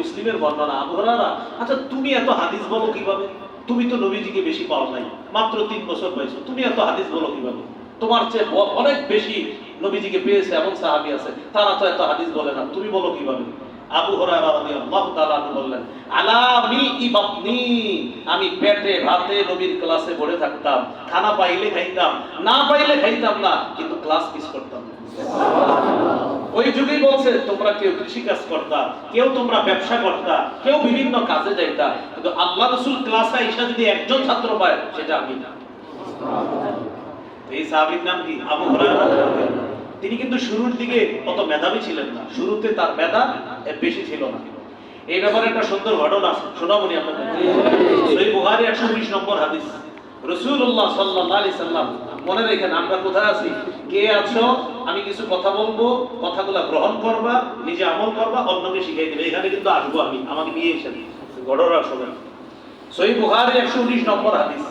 মুসলিমের বর্ণনা, আবু হুরায়রা, আচ্ছা তুমি এত হাদিস বলো কিভাবে? তুমি তো নবীজিকে বেশি পাও নাই, মাত্র 3 বছর পাইছো, তুমি এত হাদিস বলো কিভাবে? তোমার চেয়ে অনেক বেশি নবীজিকে পেয়েছে এমন সাহাবী আছে, তারা তো এত হাদিস বলে না, তুমি বলো কিভাবে? আবু হুরায়রা রাদিয়াল্লাহু তাআলা আনহু বললেন, আলা মিলই বাতনি, আমি পেটে ভাতে নবীর ক্লাসে পড়ে থাকতাম, খানা পাইলে খাইতাম, না পাইলে খাইতাম না, কিন্তু ক্লাস মিস করতাম না। ওই যুগেই বলছে তোমরা কেউ কৃষি কাজ করতা, কেউ তোমরা ব্যবসা করতা, কেউ বিভিন্ন কাজে যাইতা, কিন্তু আল্লাহ রাসূল ক্লাসে আইসা যদি একজন ছাত্র পায় সেটা আমি না। এই সাহাবীর নাম কি? আবু হুরায়রা। তিনি কিন্তু শুরুর দিকে অত মেধাবী ছিলেন না, শুরুতে তার মেধা বেশি ছিল না। এই ব্যাপারে একটা সুন্দর ঘটনা শোনাবনি আপনাদের। সহিহ বুখারী 119 নম্বর হাদিস। রাসূলুল্লাহ সাল্লাল্লাহু আলাইহি সাল্লাম, মনে রেখেন আমরা কোথায় আছি, কে আছো, আমি কিছু কথা বলবো, কথাগুলো গ্রহণ করবা, নিজে আমল করবা, অন্যকে শিখিয়ে দিবে। এখানে কিন্তু আসবো আমি, আমাকে নিয়ে এসেছেন, ঘটনা শোনেন। সহিহ বুখারী 119 নম্বর হাদিস।